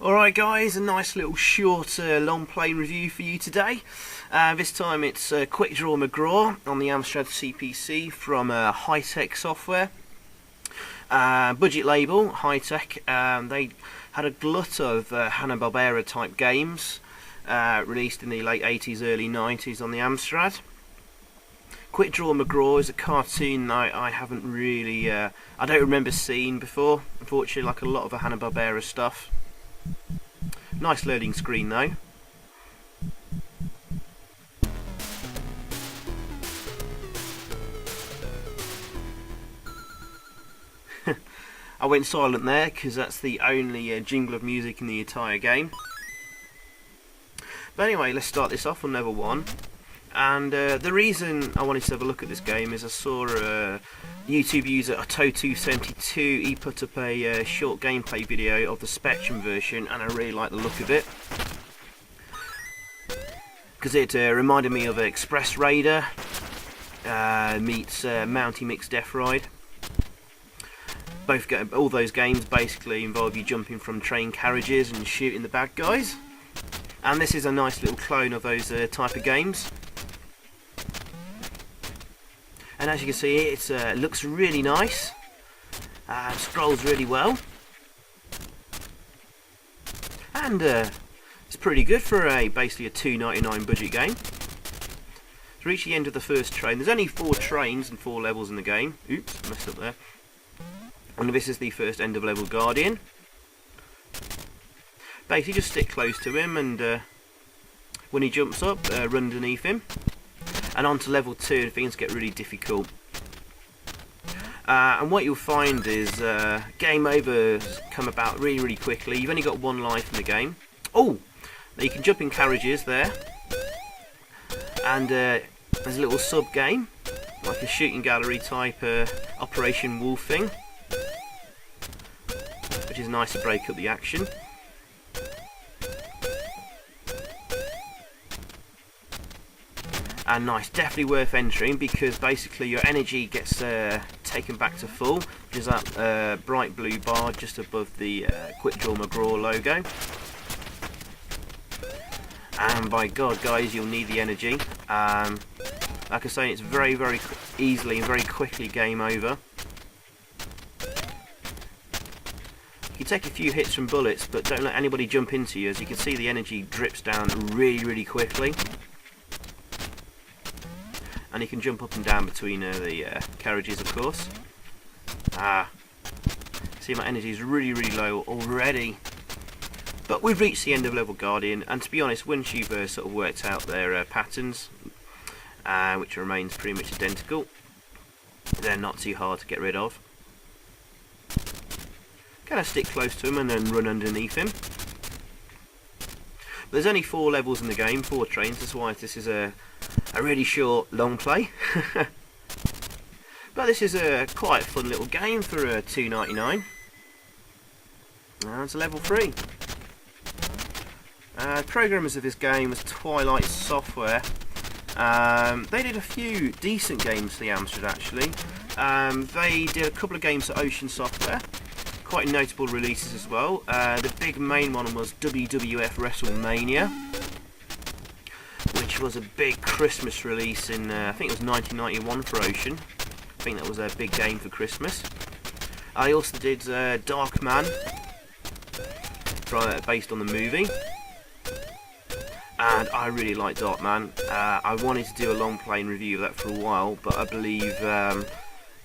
Alright guys, a nice little short long play review for you today. This time it's Quick Draw McGraw on the Amstrad CPC from Hi-Tec Software. Budget label, Hi-Tec. They had a glut of Hanna Barbera type games released in the late 80s, early 90s on the Amstrad. Quick Draw McGraw is a cartoon I haven't really, I don't remember seeing before, unfortunately, like a lot of the Hanna Barbera stuff. Nice loading screen though. I went silent there because that's the only jingle of music in the entire game. But anyway, let's start this off on level 1. And the reason I wanted to have a look at this game is I saw a YouTube user, Toto72, he put up a short gameplay video of the Spectrum version, and I really like the look of it. Because it reminded me of Express Raider meets Mounty Mix Death Ride. All those games basically involve you jumping from train carriages and shooting the bad guys. And this is a nice little clone of those type of games. And as you can see, it looks really nice, scrolls really well, and it's pretty good for basically a $2.99 budget game. To reach the end of the first train, there's only 4 trains and 4 levels in the game. Oops, messed up there. And this is the first end of level Guardian. Basically just stick close to him, and when he jumps up, run underneath him. And on to level 2, and things get really difficult. And what you'll find is game overs come about really quickly. You've only got 1 life in the game. Oh, now you can jump in carriages there, and there's a little sub game, like a shooting gallery type Operation Wolf thing, which is nice to break up the action. And nice, definitely worth entering, because basically your energy gets taken back to full. There's that bright blue bar just above the Quick Draw McGraw logo. And by God, guys, you'll need the energy. Like I say, it's very easily and very quickly game over. You take a few hits from bullets, but don't let anybody jump into you. As you can see, the energy drips down really quickly. And you can jump up and down between the carriages, of course. See, my energy is really low already. But we've reached the end of level Guardian, and to be honest, once you've sort of worked out their patterns, which remains pretty much identical, they're not too hard to get rid of. Kind of stick close to him and then run underneath him. There's only 4 levels in the game, 4 trains, that's why this is a really short long play. But this is a quite fun little game for $2.99. It's level 3. Programmers of this game was Twilight Software. They did a few decent games for the Amstrad actually. They did a couple of games for Ocean Software. Quite notable releases as well. The big main one was WWF WrestleMania, which was a big Christmas release in, I think it was 1991 for Ocean. I think that was a big game for Christmas. I also did Dark Man, based on the movie. And I really like Dark Man. I wanted to do a long play and review of that for a while, but I believe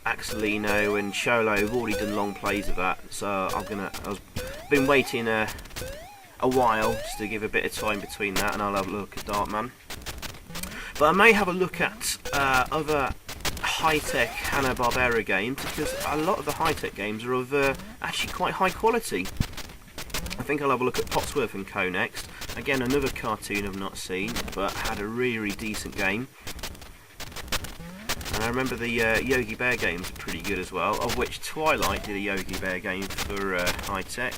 Axelino and Cholo have already done long plays of that, so I've been waiting a while just to give a bit of time between that, and I'll have a look at Dark Man. But I may have a look at other Hi-Tec Hanna Barbera games, because a lot of the Hi-Tec games are of actually quite high quality. I think I'll have a look at Potsworth & Co next. Again, another cartoon I've not seen, but had a really decent game. And I remember the Yogi Bear games are pretty good as well, of which Twilight did a Yogi Bear game for Hi-Tec.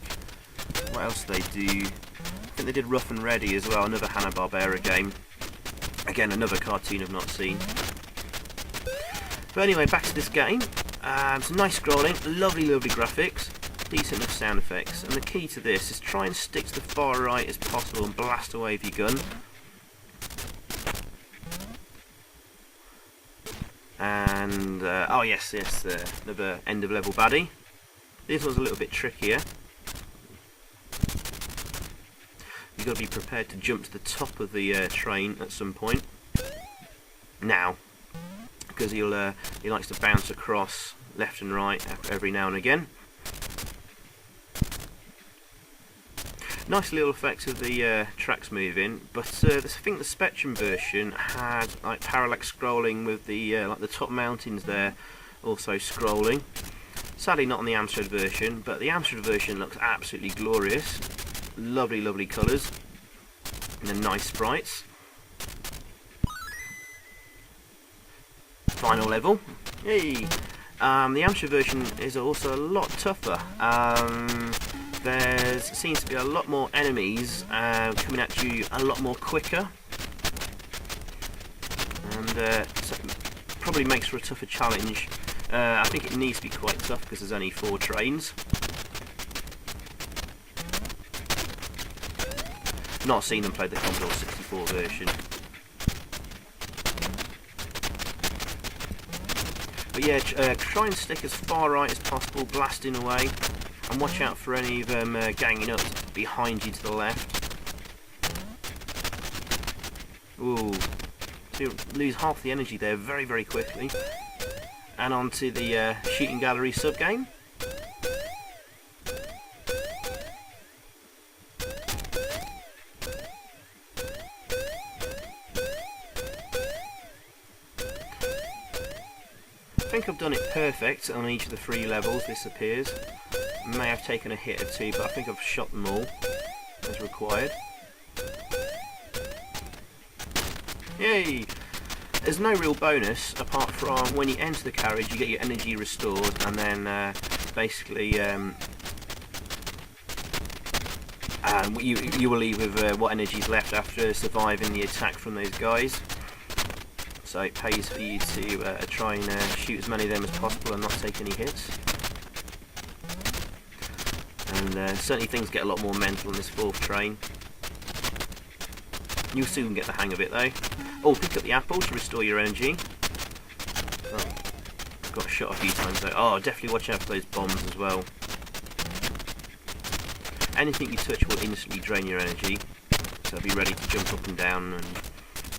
What else did they do? I think they did Rough and Ready as well, another Hanna Barbera game. Again, another cartoon I've not seen. But anyway, back to this game. Some nice scrolling, lovely graphics. decent enough sound effects. And the key to this is try and stick to the far right as possible and blast away with your gun. And oh yes, another end of level baddie. This one's a little bit trickier. You've got to be prepared to jump to the top of the train at some point. Now, because he likes to bounce across left and right every now and again. Nice little effects of the tracks moving, but I think the Spectrum version had like parallax scrolling with the like the top mountains there also scrolling. Sadly not on the Amstrad version, but the Amstrad version looks absolutely glorious. Lovely, lovely colours and then nice sprites. Final level. Hey. The Amstrad version is also a lot tougher. There seems to be a lot more enemies coming at you a lot more quicker, and so probably makes for a tougher challenge. I think it needs to be quite tough because there's only 4 trains. Not seen them play the Commodore 64 version. But yeah, try and stick as far right as possible, blasting away, and watch out for any of them ganging up behind you to the left. Ooh, so you lose half the energy there very, very quickly. And onto the shooting gallery sub-game. I think I've done it perfect on each of the 3 levels, this appears. May have taken a hit or 2, but I think I've shot them all as required. Yay! There's no real bonus apart from when you enter the carriage you get your energy restored, and then basically you will leave with what energy's left after surviving the attack from those guys. So it pays for you to try and shoot as many of them as possible and not take any hits. And certainly things get a lot more mental on this 4th train. You'll soon get the hang of it though. Oh, pick up the apple to restore your energy. Oh, got shot a few times though. Oh, definitely watch out for those bombs as well. Anything you touch will instantly drain your energy, so be ready to jump up and down and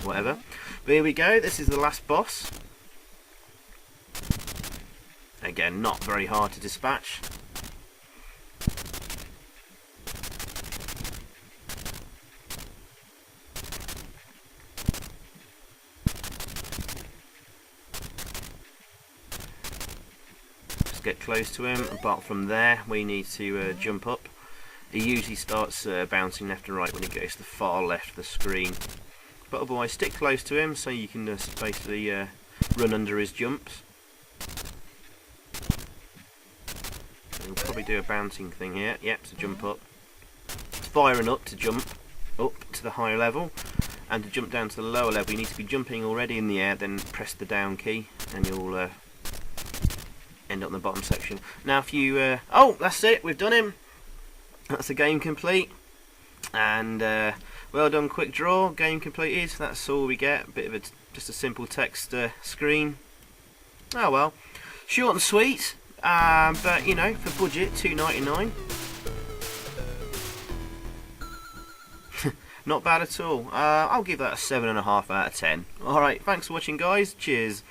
whatever. But here we go, this is the last boss. Again, not very hard to dispatch. Just get close to him, apart from there we need to jump up. He usually starts bouncing left and right when he goes to the far left of the screen. But otherwise stick close to him so you can just basically run under his jumps. We'll probably do a bouncing thing here. Yep, so jump up. It's firing up to jump up to the higher level, and to jump down to the lower level you need to be jumping already in the air, then press the down key and you'll end up in the bottom section. Now if you oh, that's it, we've done him. That's the game complete. And well done, Quick Draw. Game completed. That's all we get. Bit of just a simple text screen. Oh well, short and sweet. But you know, for budget, $2.99. Not bad at all. I'll give that a 7.5 out of 10. Alright, thanks for watching guys. Cheers.